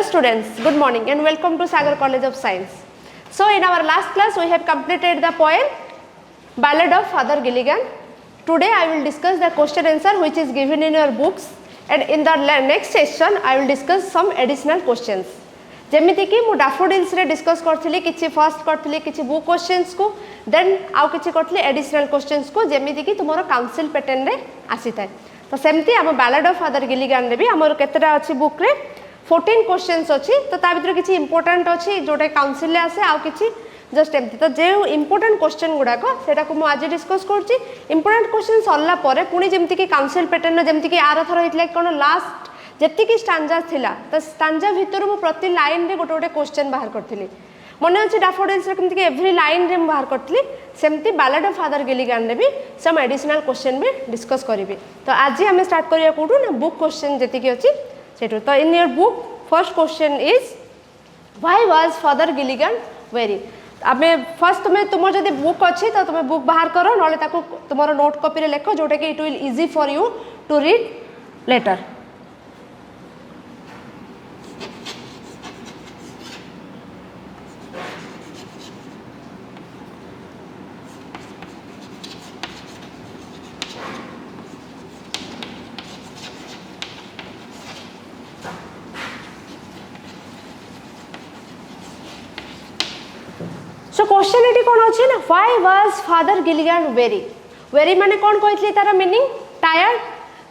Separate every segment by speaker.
Speaker 1: students, good morning and welcome to Sagar College of Science. So in our last class we have completed the poem Ballad of Father Gilligan. Today I will discuss the question answer which is given in your books, and in the next session I will discuss some additional questions. जेमिति कि मु daffodils रे discuss करथिली किछि first करथिली किछि book questions को, then आउ किछि करथिली additional questions को जेमिति कि तुमरो काउंसिल पैटर्न रे आसी थाए. तो सेमती हम बैलेड ऑफ फादर गिलिगन रे भी हमर केतेटा अछि बुक रे 14 क्वेश्चंस अछि. तो ता भीतर किछि इंपोर्टेंट अछि जोटे काउंसिल ले आसे, आउ किछि जस्ट एमती. तो जे इंपोर्टेंट क्वेश्चन गुडा को सेटा को मु आज डिस्कस करछि. इंपोर्टेंट क्वेश्चन सरला परे पुनी जेमति कि काउंसिल पैटर्न जेमति कि आर थर हितले कोन लास्ट जेतिकी स्टांजा थिला, तो स्टांजा भितर मु प्रति लाइन रे गोटे गोटे क्वेश्चन बाहर करथिली. मने अछि डैफोडिल्स रे केमति कि एवरी लाइन रे बाहर करथिली, सेमती बैलेड ऑफ फादर गिलिगन रे भी सम एडिशनल क्वेश्चन भी डिस्कस करिवे. तो आज हम स्टार्ट करिया कोठू ना बुक क्वेश्चन जेतिकी अछि सेटू. तो in your book first question is why was Father Gilligan very. आमे फर्स्ट तुम जदि बुक अच्छी तो तुम बुक बाहर करो, नले ताको तुमरो नोट कॉपी रे लिखो जोटा कि it will easy for you to read letter. So question एटी कोन अछि ना, why was Father Gilligan weary. Weary माने कोन कहथले तार मीनिंग टायर्ड.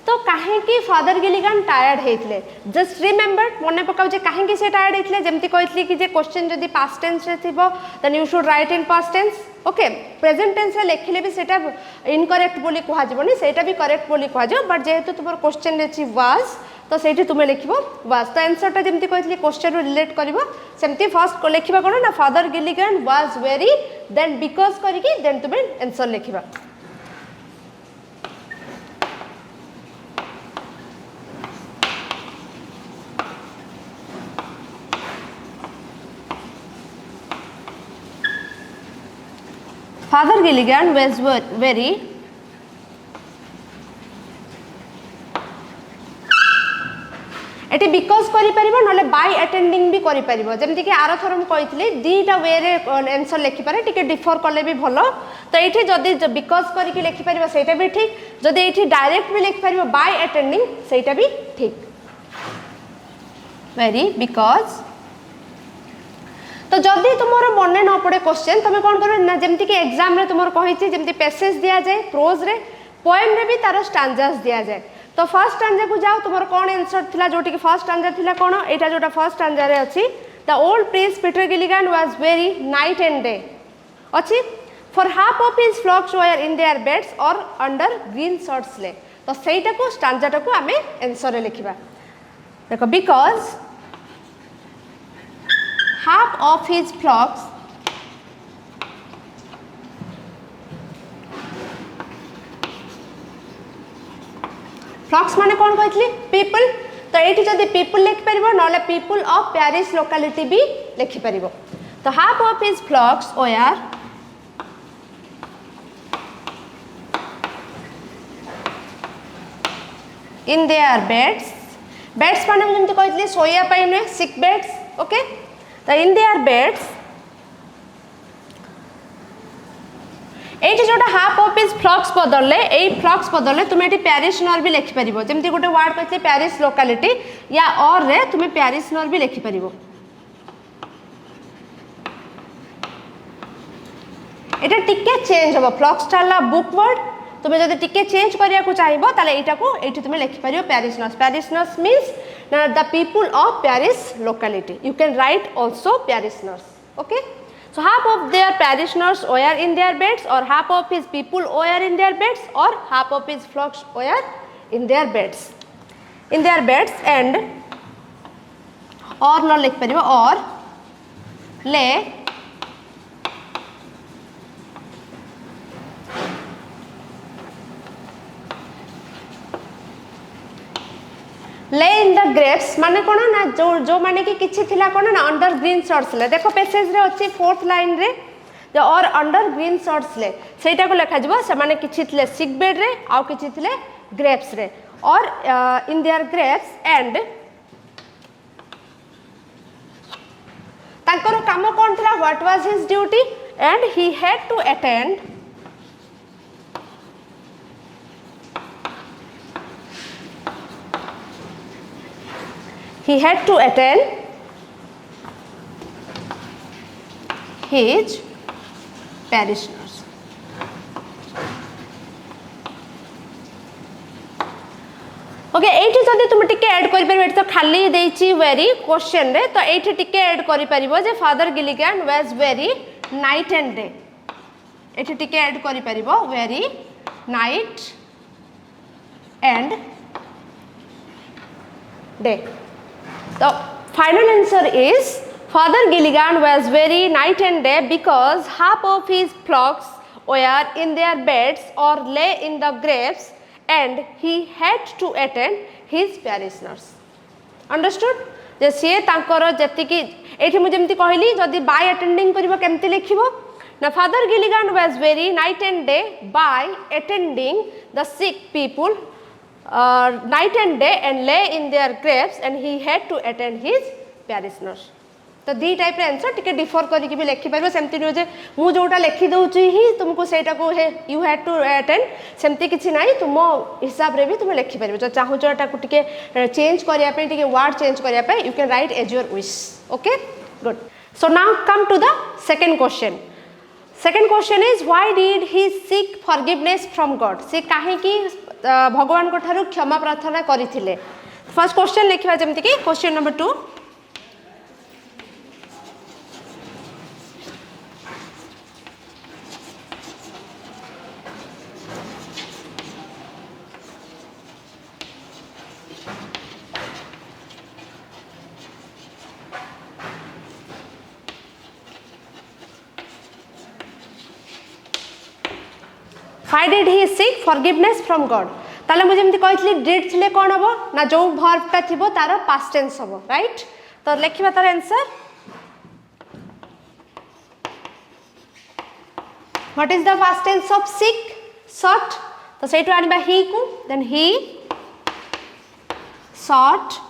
Speaker 1: तो काहे कि फादर गिलिगन टायर्ड हेतले, जस्ट रिमेंबर मने पकाउ जे काहे कि से टायर्ड हेतले. जेमति कहथली कि जे क्वेश्चन जदी पास्ट टेंस रे थिबो then you should write in past tense. Okay, present tense रे लेखिले भी सेटा इनकरेक्ट बोली कहा जबनी, सेटा भी करेक्ट बोली कहा जो. बट जेहेतु तुमर क्वेश्चन रे छि वाज, तो सेठी तुमे लिखिबो वाज. तो आंसर टा जेमति कहथली क्वेश्चन रो रिलेट करबो, सेमति फर्स्ट को लिखिबा कोन ना father Gilligan was weary, then because करिकि देन तुमे आंसर लिखिबा. Father Gilligan was very एटी बिकॉज करि परिबो नले बाय अटेंडिंग भी करि परिबो. जेमति कि आरो थरम कहितली दीटा वे रे आंसर लिखि पारे, टिके डिफर करले भी भलो. तो एठी जदी बिकॉज करि कि लिखि परिबो सेटा भी ठीक, जदी एठी डायरेक्ट भी लिखि परिबो बाय अटेंडिंग सेटा भी ठीक. Very because. तो जदि तुमरो मने न पड़े क्वेश्चन तुम कौन करो ना, जेमति कि एग्जाम रे तुमरो कहिछि जेमति पैसेज दिया जाए प्रोज रे, पोएम रे भी तारो स्टांजास दिया जाए. तो फर्स्ट स्टांजा को जाओ, तुमरो कोन आंसर थिला जोटी कि फर्स्ट स्टांजा थिला कोन एटा जोटा फर्स्ट स्टांजा रे अछि. The old priest Peter Gilligan was very night and day अछि, for half of his flocks were in their beds or under green sods lay. तो सेटा को स्टांजा टा को हमें आंसर रे लिखिबा. देखो because half of his flocks माने कौन कहतली पीपल. तो एठी जदी पीपल लिख परिबो नले पीपल ऑफ पेरिस लोकालिटी भी लिखि परिबो. तो half of his flocks were in their beds. Beds माने जेमति कहतली सोया पई ने सिक बेड्स. ओके, तो इन देयर बेड्स एठी जोटा हाफ ऑफ हिज फ्लॉक्स बदलले, एई फ्लॉक्स बदलले तुम एठी पेरिस नर भी लिखि परिबो. जेमति गोटे वर्ड कहतले पेरिस लोकालिटी या और रे तुम पेरिस नर भी लिखि परिबो. एटा टिके चेंज हो, फ्लॉक्स टाला बुक वर्ड तुम जदि टिके चेंज करिया को चाहिबो ताले एटा को एठी तुम लिखि परिबो parishioners. Parishioners means the people of Paris locality. You can write also Parisners. Okay, so half of their Parisners were in their beds, or half of his people were in their beds, or half of his flocks were in their beds. In their beds and or no लिख परिबो or lay ले in the grapes माने कोन ना जो माने कि किछि थिला कोन ना अंडर ग्रीन शॉर्ट्स ले. देखो पैसेज रे अछि फोर्थ लाइन रे और अंडर ग्रीन शॉर्ट्स ले सेटा को लिखा जबो. से माने किछि थिले सिक बेड रे आ किछि थिले ग्रेप्स रे, और इन देयर ग्रेप्स एंड काम कौन था what was his duty and he had to attend his parishioners. Okay एठी जदि तुम टिके ऐड करि परबे तो खाली देछि वेरी क्वेश्चन रे तो एठी टिके ऐड करि परिबो जे Father Gilligan was very night and day एठी टिके ऐड करि परिबो weary night and day the final answer is Father Gilligan was very night and day because half of his flocks were in their beds or lay in the graves and he had to attend his parishioners. Understood? जे सी तांकर जति कि एठी मु जेमति कहली जदि bye attending करबो केमति लिखिबो ना father Gilligan was very night and day by attending the sick people night and day and lay in their graves and he had to attend his parishioners. तो दी टाइप रे आंसर टिके differ करिकि भी लिखि परबो सेमति नो जे मु जोटा लिखि दउची ही तुमको सेटा को हे यू हैड टू अटेंड सेमति किछि नाही तुम हिसाब रे भी तुम लिखि परबो जो चाहू जोटा को टिके चेंज करिया पे टिके वर्ड चेंज करिया पे you can write as your wish. Okay good. So now come to the second question. Second question is why did he seek forgiveness from God. से काहे की भगवान को ठारू क्षमा प्रार्थना करिथिले. फर्स्ट क्वेश्चन लिखिबा जेमति कि question number 2. Why did he seek forgiveness from God? ताले मुझे एमती कहितली डिड थिले कोन हबो ना जो वर्ब ता थिबो तार पास्ट टेंस हबो राइट. तो लिखिबा तार answer what is the past tense of seek sought. तो सेटु आनिबा ही को then he sought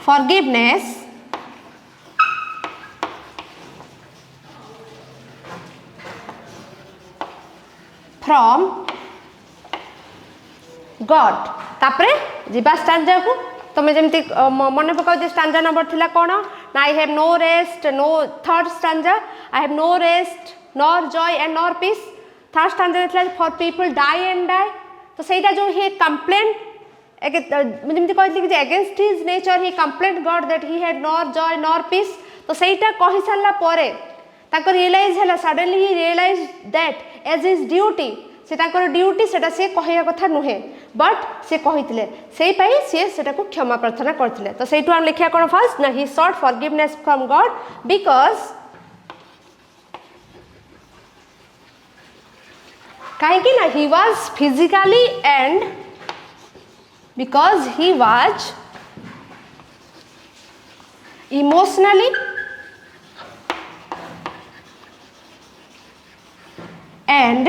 Speaker 1: forgiveness from God. तापरे जिबा स्टांजा को तमे जेमती मने पकाउ जे स्टांजा नंबर थिला कोन ना I have no rest no third stanza I have no rest nor joy and nor peace. Third stanza थिला for people die and die. तो सेटा जो ही कंप्लेन जेमती कहली कि against his nature he complaint God that he had nor joy nor peace. तो सेटा कहि साला परे ताको रियलाइज हैला suddenly he realise that as his duty से ताकर ड्यूटी सेटा से कहया कथा नुहे बट से कहितले सेई पई से सेटा को क्षमा प्रार्थना करथिले. तो सेटु हम लिखिया कोन फर्स्ट ना ही sought forgiveness from God because काहे कि ना he was physically and because he was emotionally and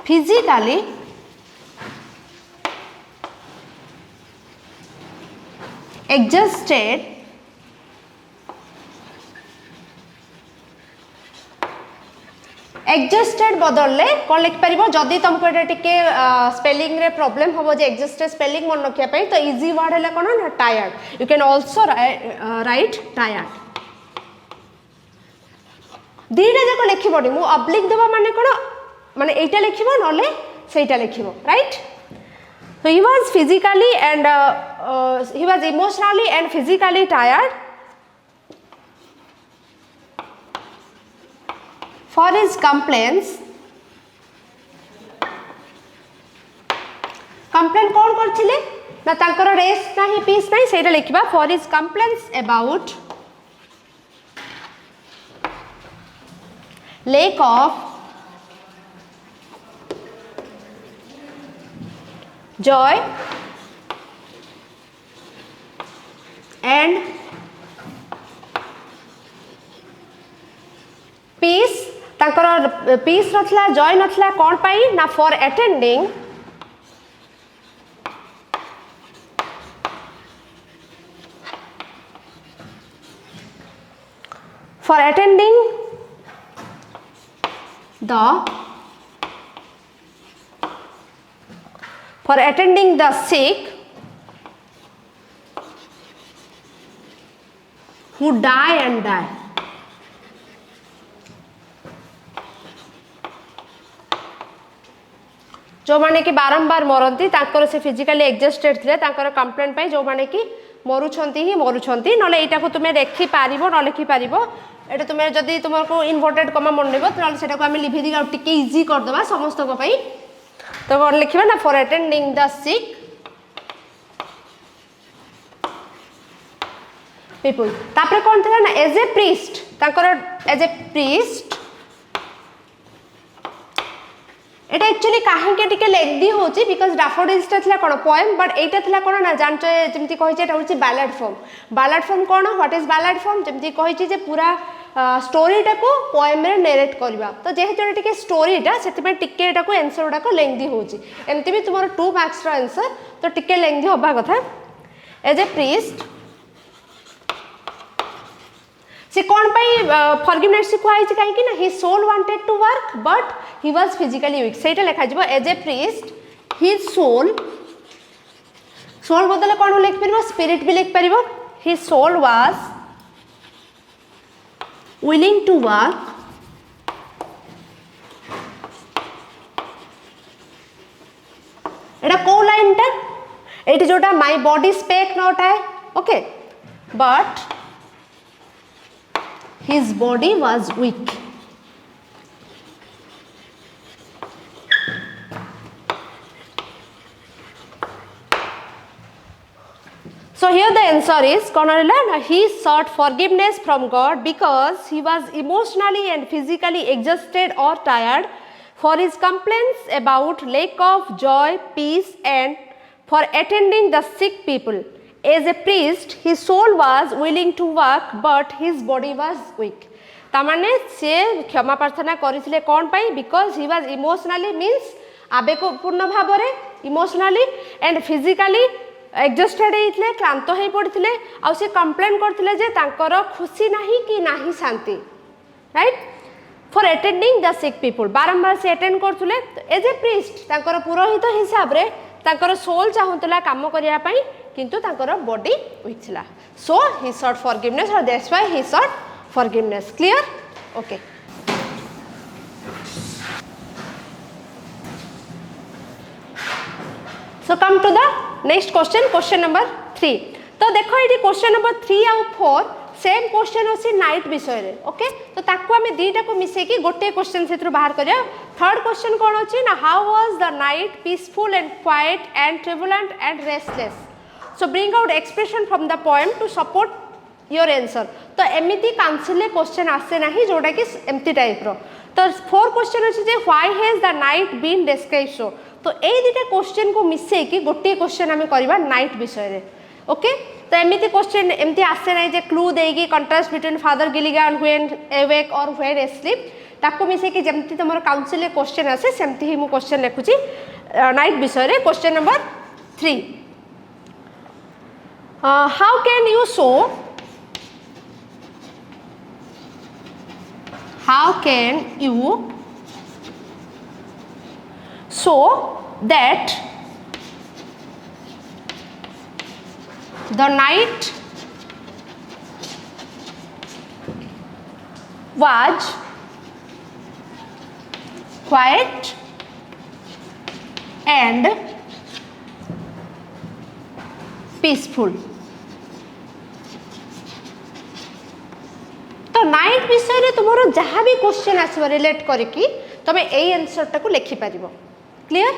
Speaker 1: physically exhausted exhausted बदलले कौन लिख पारिबो जदि तुमको एटा टिके स्पेलिंग रे प्रॉब्लम होबो जे exhausted स्पेलिंग मन रखिया पई तो इजी वर्ड हैला कोन ना tired. You can also write tired. दीटा जाक लिखिबोनी मु ऑब्लिक देबा माने कोन माने एटा लिखिबो नले सेटा लिखिबो right. So he was physically and he was emotionally and physically tired for his complaints. Complaint कौन करथिले ना तांकर रेस्ट नाही पीस नाही सेटा लिखिबा for his complaints about lack of joy and peace. तांकर पीस नथला जॉय नथला कौन पाई ना for attending for attending the sick who die and die. जो माने कि बारंबार मरती तांकर से फिजिकली एग्जस्टेड थे तांकर कंप्लेंट पाई जो माने कि मरुछंती ही मरुछंती नले एटा को तुमे देखि पारिबो न लिखि पारिबो एटा तुमे जदी तुमको इन्वर्टेड कमा मननेबो तले सेटा को हम लिखि दी टिके इजी कर दबा समस्त को पई तो कोन लिखिबा ना for attending the sick people तापर कोन थला ना एज ए प्रीस्ट तांकर as a priest Etah actually काहे के टिके लेंदी होची बिकॉज़ डैफोडिल्स ता थला कोन पोएम बट एटा थला कोन ना जानछ जेमति कहि छै एटा होची बैलेड फॉर्म कोन व्हाट इज बैलेड फॉर्म जेमति कहि छै जे पूरा स्टोरी टा को पोएम रे नरेट करबा तो जेहेतु एटा टिके स्टोरी टा सेति में टिके एटा को आंसर उडा को लेंदी होची एमति भी तुमरो 2 मार्क्स रो आंसर तो टिके लेंदी होबा कथा एज ए प्रीस्ट से कौन पाई फॉरगिवनेस से कुआई छै काहे कि ना his soul wanted to work but he was physically weak सेटा लिखा जिवो as a priest his soul बदले कौन लिख परबो स्पिरिट भी लिख परबो his soul was willing to work एटा को लाइन टा एटी जोटा माय बॉडी स्पेक नॉट है okay but his body was weak. So here the answer is he sought forgiveness from God because he was emotionally and physically exhausted or tired for his complaints about lack of joy, peace and for attending the sick people. As a priest, his soul was willing to work, but his body was weak. तामाने से क्षमा प्रार्थना करिथिले कोन पाई because he was emotionally means आवेगपूर्ण भाबरे emotionally and physically exhausted हेइथिले क्लांत हेइ पड़थिले आ से complain करथिले जे तांकर खुशी नाही कि नाही शांति right for attending the sick people बारंबार से अटेंड करथुले एज ए प्रीस्ट तांकर पुरोहित हिसाब रे तांकर सोल चाहुतला काम करिया पई किंतु तांकर बॉडी वीक थिला सो ही सॉट फॉरगिवनेस और that's why he sought forgiveness clear okay so come to the next question number 3 तो देखो ये क्वेश्चन नंबर 3 और 4 सेम क्वेश्चन अछि नाइट विषय रे ओके तो ताको हमें दीटा को मिसे की गोटे क्वेश्चन सेत्र बाहर करिया थर्ड क्वेश्चन कोन अछि ना how was the night peaceful and quiet and turbulent and restless so bring out expression from the poem to support your answer तो एमिति कैंसिल क्वेश्चन आसे नाही जोडा कि एमिति टाइप रो तो फोर क्वेश्चन अछि जे why has the night been described so तो ए दीटा क्वेश्चन को मिसे की गोटे क्वेश्चन हमें करबा नाइट विषय रे ओके तो एमिति क्वेश्चन एमिति आसे नाही जे क्लू देगी contrast between father Gilligan when awake और व्हेन एस्लीप ताको मिसे कि जेमति तमर काउंसिल क्वेश्चन आसे सेमति ही मु क्वेश्चन लिखुची नाइट विषय रे question number 3 how can you show that the night was quiet and peaceful तो नाइट विषय रे तुमरो जहाँ भी क्वेश्चन आसो रिलेट करके तमे एई आंसर टाको लिखि पारिबो क्लियर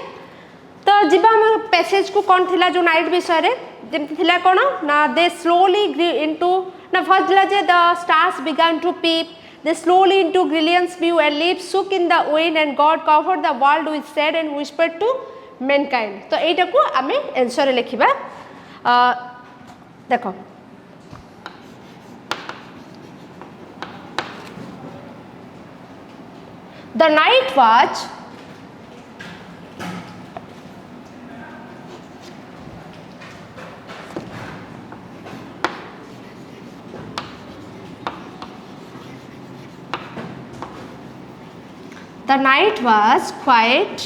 Speaker 1: तो जिबा हम पैसेज को कोन थिला जो नाइट विषय रे जेमति थिला कोन ना दे स्लोली ग्री इनटू ना फर्स्ट दिला जे the stars began to peep they slowly into millions view and leaves shook in the wind and God covered the world with shade and whispered to mankind तो एटा को हमें answer लिखिबा देखो the night watch the night was quite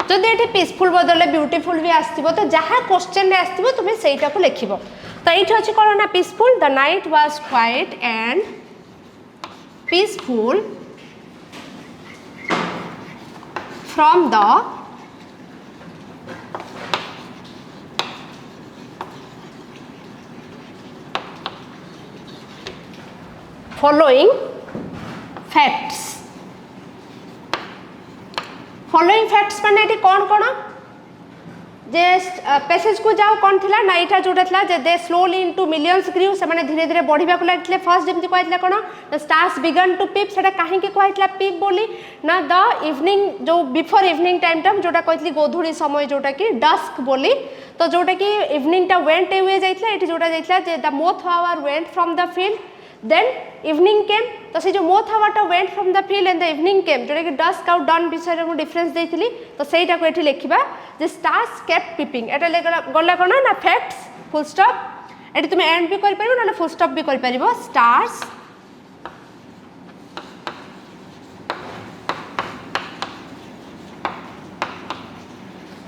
Speaker 1: जदि ये peaceful बदले beautiful भी आसो तो जहाँ क्वेश्चन रे आसो तुम्हें सहीटा को लिख तो ये अच्छे कौन ना peaceful the night was quiet and peaceful from the following facts following facts माने एटी कौन कौन जे पैसेज को जाओ कौन थिला ना इटा जोटा थिला जे they slowly into millions grew से माने धीरे धीरे बढ़िबा को लागथिले फर्स्ट जेमति कहथिला कोन the stars began to peep सेटा काहे के कहथिला पीप बोली ना द इवनिंग जो बिफोर इवनिंग टाइम टा जोटा कहथली गोधुड़ी समय जोटा कि डस्क बोली तो जोटा कि इवनिंग टा वेंट अवे जाइथिला एटी जोटा जाइथिला जे the moth hour went from the field then evening came तो से जो मोथ हवाटा went from the field and the evening came जोटा कि dusk आउ dawn विषय रे मु डिफरेंस देइथिली तो सेटा को एठी लेखिबा जे stars kept peeping एटा गला कोन ना facts full stop एठी तुमे end भी करि परिबो ना full stop भी करि परिबो stars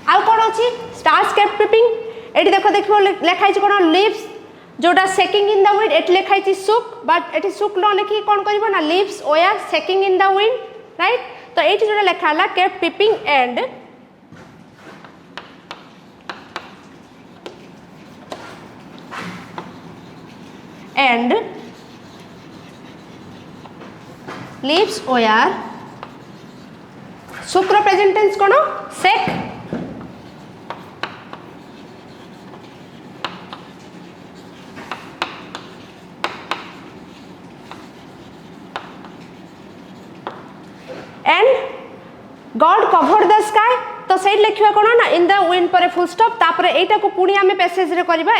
Speaker 1: आउ कोन अछि stars kept peeping एठी देखो देखिबो लेखाइ छि कोन leaves जोटा सेकिंग इन द विंड एट लिखाई छि सुक बट एटी सुक न लिखि कोन करबो ना leaves were shaking in the wind right तो एटी जोटा लेखाला keep peeping and leaves were shook रो प्रेजेंट टेंस कोन shake God covered the sky तो सही लिखिबा कोन ना इन द विंड पर फुल स्टॉप तापर एटा को पुणी हमें पैसेज रे करबा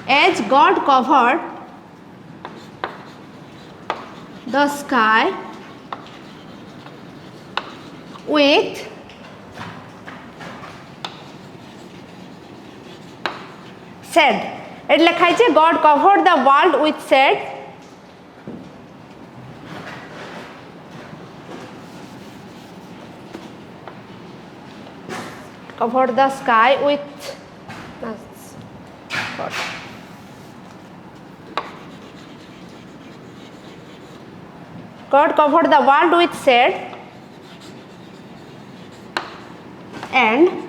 Speaker 1: as God covered the sky with said it लिखाई छे God covered the world with said covered the sky with God covered the world with said and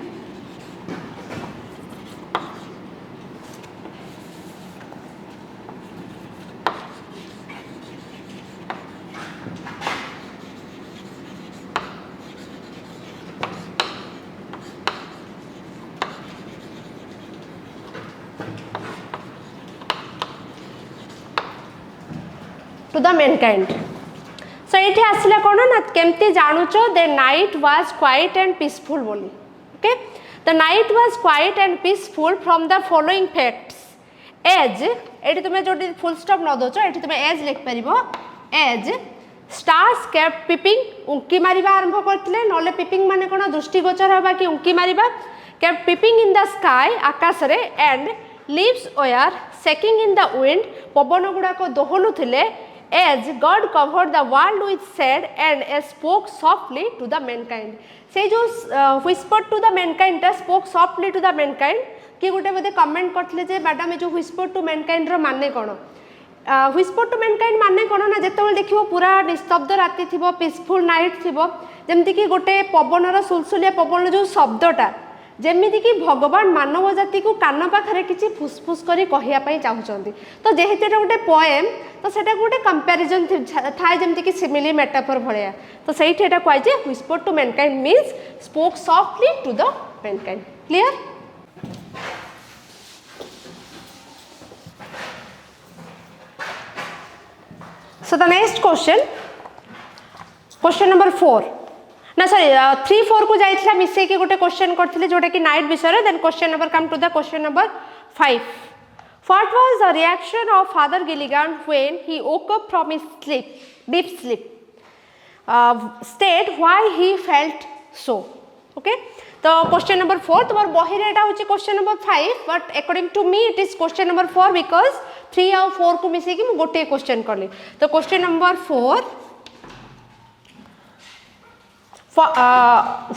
Speaker 1: to the mankind so एठी आसिला कोन ना केमती जानुचो the night was quiet and peaceful बोली okay the night was quiet and peaceful from the following facts as एठी तुमे जोटी full stop न दोचो एठी तुमे as लिख परिबो as stars kept peeping उंकी मारिबा आरंभ करथिले नले peeping माने कोन दृष्टिगोचर होबा कि उंकी मारिबा kept peeping in the sky आकाश रे and leaves were shaking in the wind पवन गुडा को दोहलुथिले as God covered the world with shade and spoke softly to the mankind से जो whispered to the mankind spoke softly to the mankind कि गोटे बोधे comment करथिले जे madam जो whispered to mankind रो माने कोन whispered to mankind माने कोन ना जेतेबेले देखिबो पूरा निस्तब्ध राति थिबो पीसफुल नाइट थिबो जेमति कि गोटे पवनर सुलसुलिया पवन जो शब्दटा जेमिति कि भगवान मानव जाति को कान पाखरे किछि फुसफुस करी कहिया पई चाहुचंती तो जेहेतु एटा गोटे पोएम तो सेटा गोटे कंपैरिजन थाय जेमिति कि सिमिली मेटाफर भलिया तो सेठी एटा कहै जे whispered to mankind means spoke softly to the mankind clear so the next question number 4 ना सॉरी 3 4 को जाइथिला मिसे के गोटे क्वेश्चन करथिले जोटा कि नाइट विषय then question number come to the question number 5 what was the reaction of father Gilligan when he woke up from his deep sleep state why he felt so okay तो question number 4 तुम बही रे एटा होची question number 5 but according to me it is question number 4 because 3 और 4 को मिसे कि गोटे क्वेश्चन कली तो question number 4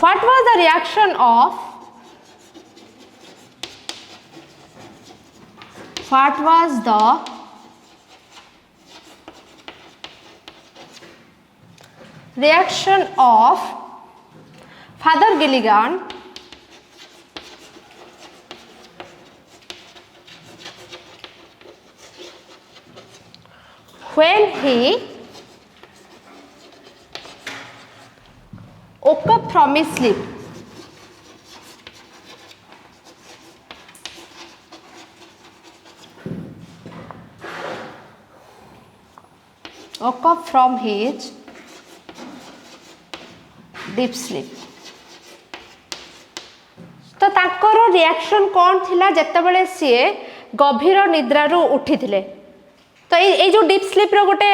Speaker 1: what was the reaction of what was the reaction of Father Gilligan when he woke up from his sleep? Woke up from his deep sleep. तो ताकर reaction कौन थिला जेतेबेले सी गभीर निद्रा रु उठी थिले तो ये जो डीप स्लीप रो गोटे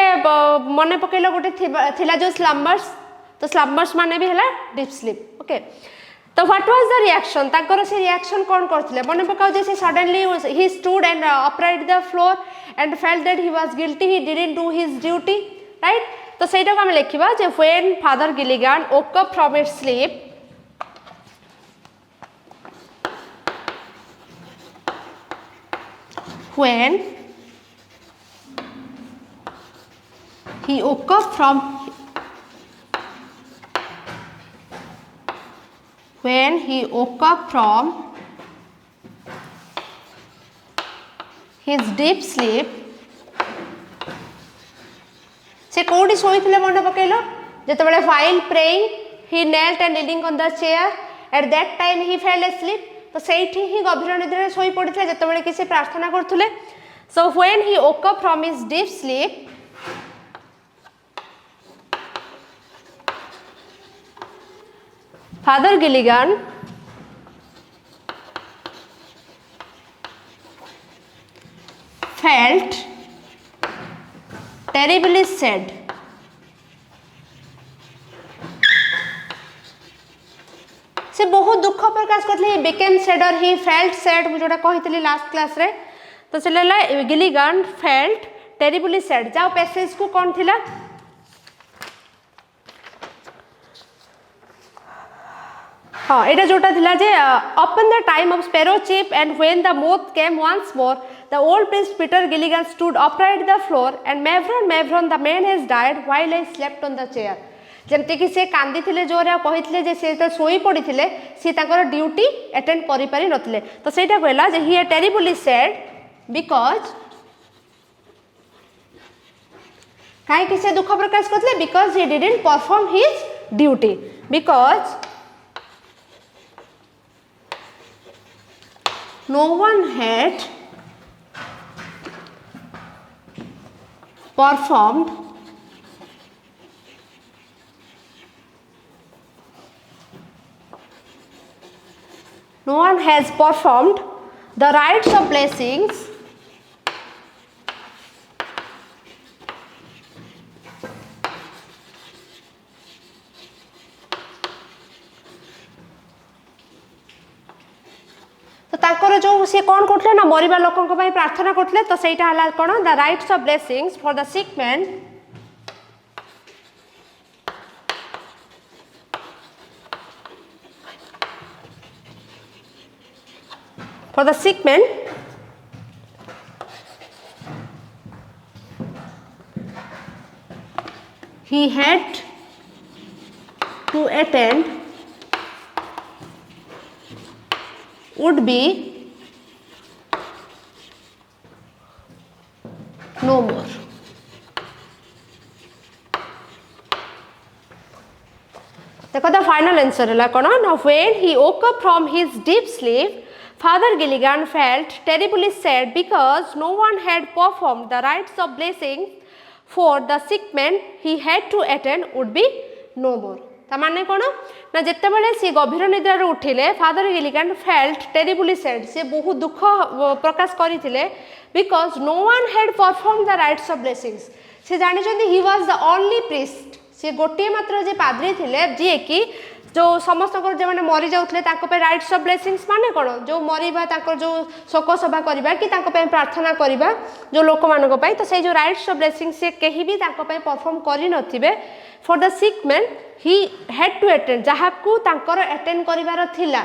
Speaker 1: मन पकेला गोटे थिला जो स्लम्बर्स तो स्लम्बर्स माने भी हला डीप स्लीप ओके तो व्हाट वाज द रिएक्शन ताकर से रिएक्शन कौन करथिले मन पकाउ जे suddenly he stood and upright the floor and felt that he was guilty he didn't do his duty right तो सेटा को हम लिखिबा जे when father Gilligan woke up from his sleep when he woke up from his deep sleep से कोडी सोईथिले मन पकेलो जेतेबेले while praying he knelt and leaning on the chair at that time he fell asleep तो सेठी ही गभीर निद्रा सोई पड़िथिले जेतेबेले कि से प्रार्थना करथुले so when he woke up from his deep sleep Father Gilligan felt terribly sad से बहुत दुख प्रकाश करथले he became sadder he felt sad जोटा कहितली लास्ट क्लास रे तो से लेला गिलिगन felt terribly sad जाओ पैसेज को कौन थिला हाँ एटा जोटा थिला जे upon the time of sparrow chip and when the moth came once more the old priest Peter Gilligan stood upright the floor and Mavron the man has died while I slept on the chair जेमते कि से कांदी थिले जोरे कहितले जे से सोई पड़िथिले से ताकर duty attend करि पारि नथिले तो सेटा कहला जे ही टेरिबली सैड बिकॉज काहे कि से दुख प्रकाश करथले because he didn't perform his duty because no one had performed no one has performed the rites of blessings तो ताकर जो सी कौन करथले ना मरिबा लोकन पई प्रार्थना करथले तो सेटा हला कोन the rites of blessings for the sick man for the sick man he had to attend would be no more देखो द फाइनल आंसर है कोन ना when he woke up from his deep sleep Father Gilligan felt terribly sad because no one had performed the rites of blessing for the sick man he had to attend would be no more तामाने कोन ना जेतेबेले से गभीर निद्रा रे उठिले father Gilligan felt terribly sad से बहुत दुख प्रकाश करिथिले because no one had perform the rites of blessings से जानि जंदी he was the only priest से गोटे मात्र जे पाद्री थिले जे कि जो समस्त जो मैंने मरी जाते राइट्स ऑफ ब्लेसिंग्स माने कौन जो मरवा जो शोक सभा करवा कि प्रार्थना करवा जो लोक मान तो से जो राइट्स ऑफ ब्लेसिंग्स से कहीं भी परफॉर्म कर नथिबे for the sick man he had to attend जहाँ को अटेंड करार थिला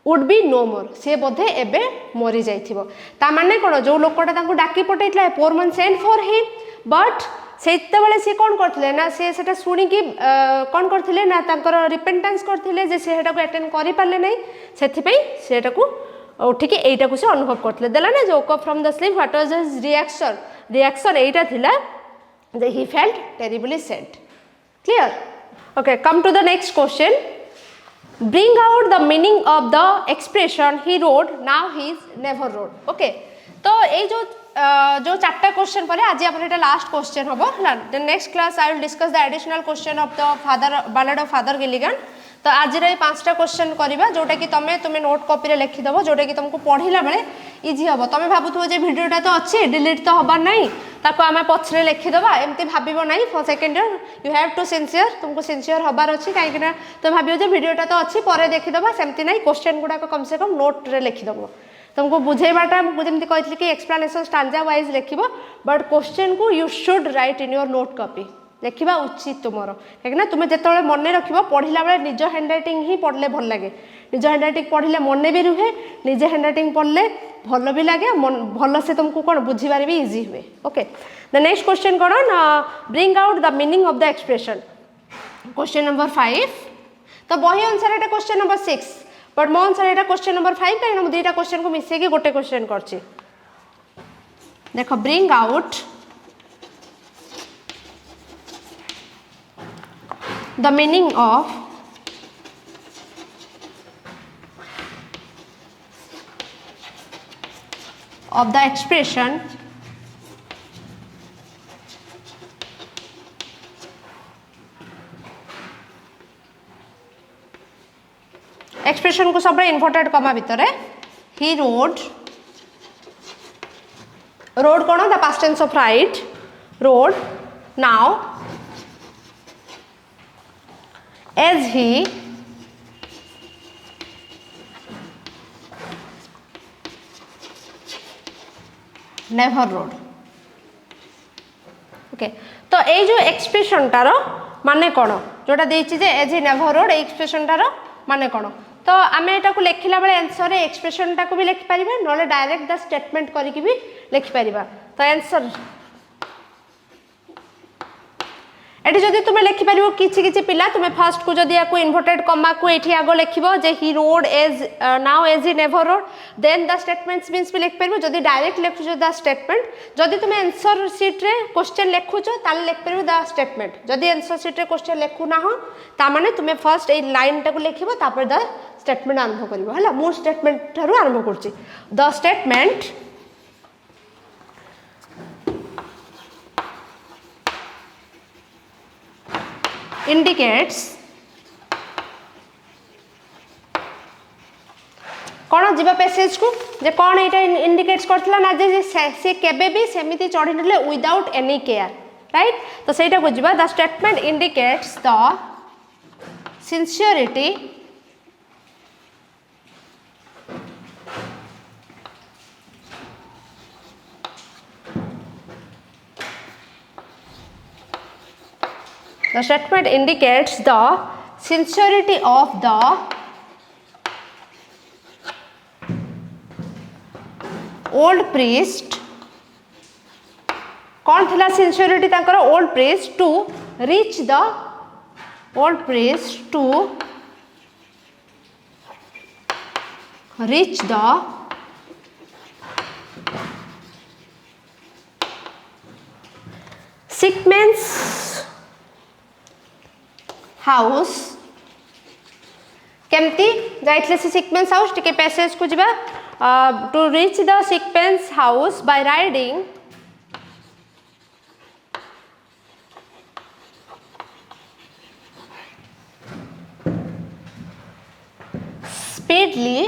Speaker 1: वुड बी नो मोर सी बोधे एबे मरी जाइथिबो ता माने कोन जो लोकटा डाकी पठेइतला पोर मन सेंड फॉर हिम बट सेते बेले सी कोन करथिले ना से सेटा सुनी कि कोन करथिले ना तांकर रिपेंटेंस करथिले जे सेटा को अटेंड करि पाले नै सेथि पई सेटा को उठी कि एटा को से अनुभव करथिले देला ना जो woke from the sleep what was his reaction एटा थिला जे he felt terribly sad clear okay come to the next question bring out the meaning of the expression he wrote now he never wrote okay तो ये जो चारटा question पर आज आप last question हम है next class I will discuss the additional question of the father ballad of father Gilligan तो आज ये पांचटा क्वेश्चन करवा जोटा कि तुम्हें नोट कॉपी रे लिखिदेव जोटा कि तुमको पढ़ला बेले इजी हम तुम भावुव जो भिडियोटा तो अच्छी डिलीट तो हबार नहीं ताको आम पछरे लिखिदेवा एमती भाव ना for second year you have to sincere तुमको सिंसियर हबार अच्छी कहीं तुम भाव जो भिडियोटा तो अच्छी पर देखीदे सेमती ना क्वेश्चन गुड़ाक कम से कम नोट रे लिखिदेव तुमको बुझेबाटा मुझे कहती कि एक्सप्लानेशन स्टांजा वाइज लिख बट क्वेश्चन को you should write in your note copy लिखा उचित तुमर कहीं तुम्हें जिते मन रख पढ़ला बेले निज हैंड रईटिंग ही पढ़ले भल लगे निज हैंड रईटिंग पढ़ले मन भी रुहे निजे हैंड रईटिंग पढ़ले भल भी लगे भल से तुमको कौन बुझीबार भी इजी हुए ओके द नेक्स्ट क्वेश्चन कौन bring out the meaning of the expression question number 5 तो बही अनुसार ये क्वेश्चन नंबर 6 बट मो अनुसार ये क्वेश्चन नंबर 5 कहीं मुझे दुईटा क्वेश्चन को मिसेकी गोटे क्वेश्चन कर देख bring out the meaning of the expression expression को सब इन्वर्टेड कमा भितर ही रोड कौन the past tense of write wrote now as he never wrote okay तो ये जो एक्सप्रेशन टार माने कौन जोटा देछि जे as he never wrote expression टार माने कौन तो आम यहाँ लिखला बेले आंसर एक्सप्रेशन टाक भी लिखिपर ना डायरेक्ट द स्टेटमेंट करके भी लिखिपर तो आंसर एटी जदि तुम लिखिपर किसी पिला तुम्हें फास्ट को जदि या इन्वर्टेड कमा को ये आग लिख जे he wrote as now as he never wrote then the statements means भी लिखिपर जदि डायरेक्ट लिखुच द स्टेटमेंट जदि तुम आंसर सीट रे क्वेश्चन लिखुच ताले लिखिपर द स्टेटमेंट जदि आंसर सीट रे क्वेश्चन लिखु ना तामाने तुम्हें फर्स्ट ए लाइन टाक लिखिबो तापर द स्टेटमेंट आरंभ करिवो हला मो स्टेटमेंट थारु आरंभ करछि द स्टेटमेंट indicates कौन जीवा पैसेज को जे कौन एटा इंडिकेट्स करथला ना जे से केबे भी सेमिति चढ़ी नले विदाउट एनी केयर राइट तो सेटा को जीवा the statement indicates the sincerity The statement indicates the sincerity of the old priest. कौन थिला सिंसियरिटी तांकर old priest to reach the old priest to reach the sick man's house केमती जाइतले से सिक्वेंस हाउस टिके पैसेज को जिबा to reach the sick man's house by riding speedily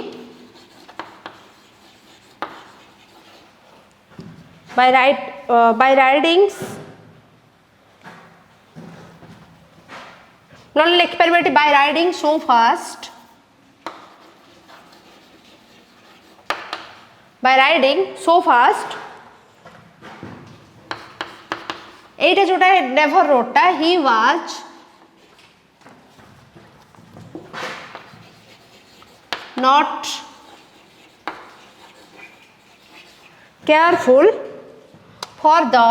Speaker 1: by riding नॉन लिख पारे by riding so fast, by riding so fast एटा जोटा नेवर रोडटा he was not careful for the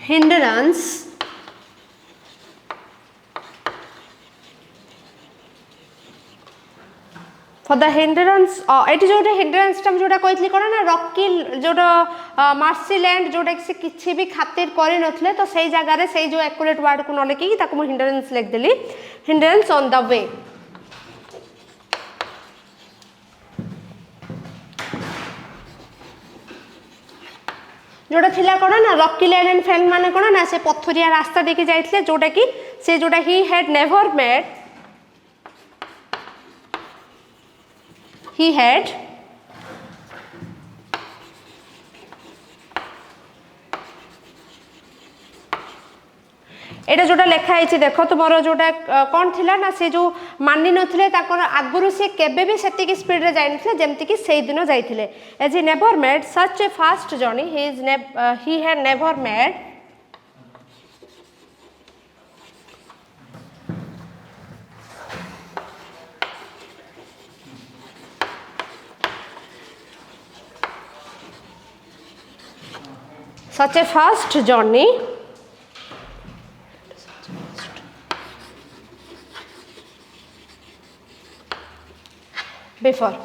Speaker 1: hindrance for the hindrance एटी जोटा hindrance टा जोटा कहतली कोन ना रॉकी जोटा मार्सीलैंड जोटा कि से किछि भी खातिर करि नथले तो सही जगह रे सही जो एक्यूरेट वर्ड को न लिखि ताको मु hindrance लिख देली hindrance on the way जोटा थिला कोन ना रॉकी लैंड एंड फ्रेंड माने कोन ना से पथुरिया रास्ता देखि जाइतले जोटा कि से जोटा he had never made he had एटा जोटा लेखा है देख तुम जोटा कौन थिला ना से जो मानि नथिले ताकर आगुरु से केबे भी सेतिकी स्पीड रे जाई नथिले जेमति कि सेई दिन जाइथिले as he never made such a fast journey he had never made such a fast journey before.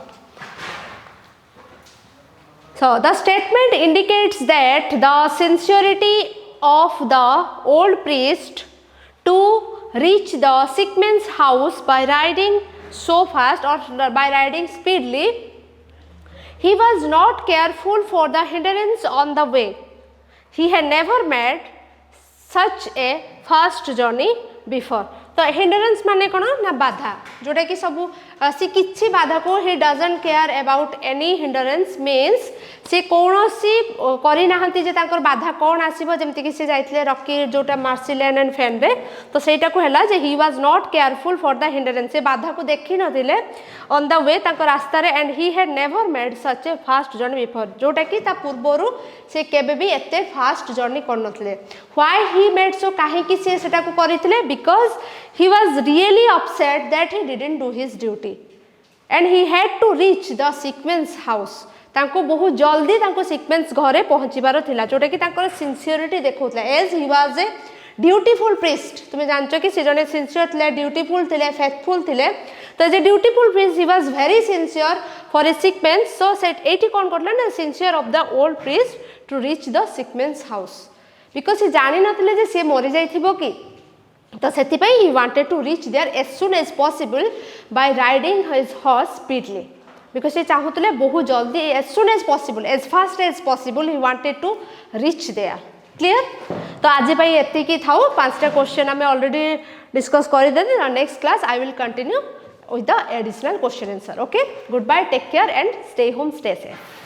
Speaker 1: So the statement indicates that the sincerity of the old priest to reach the sick man's house by riding so fast or by riding speedily, he was not careful for the hindrance on the way. He had never made such a fast journey before. तो hindrance माने कोन ना बाधा जोटा कि सब सी किछि बाधा को he doesn't care about any hindrance means से कोनोसी करि नाहंती जे तांकर बाधा कोन आसीबो जेमति कि से जाइतले रॉकी जोटा मार्सीलैंड एंड फैन रे तो सेटा को हला जे he was not careful for the hindrance से बाधा को देखि नथिले ऑन द वे तांकर रास्ता रे and he had never made such a fast journey before जोटा कि ता पूर्वरु से केबे भी एते फास्ट जर्नी कर नथिले व्हाई ही मेड सो काहे कि से सेटा को करितले because he was really upset that he didn't do his duty and he had to reach the sequence house तांको बहुत जल्दी तांको सीक्वेंस घरे पहुँचीबार थिला जोटा कि तांकर सिंसियरिटी देखौतला as he was a dutiful priest तुम जानचो कि से जने सिंसियर थिले ड्यूटीफुल थिले फेथफुल थिले तो जे dutiful priest he was very sincere for a sick man's so सेट एटी कोन करला ना sincere of the old priest to reach the sick man's house because he जानि नथिले जे से मरि जाइथिबो कि तो सेतिपाई he wanted to reach there as soon as possible by riding his horse speedily because he चाहुतले बहुत जल्दी as soon as possible as fast as possible he wanted to reach there clear तो आज पाई एति की थाउ पांचटा क्वेश्चन हमें already discuss कर देते next class I will continue with the additional question answer okay goodbye take care and stay home stay safe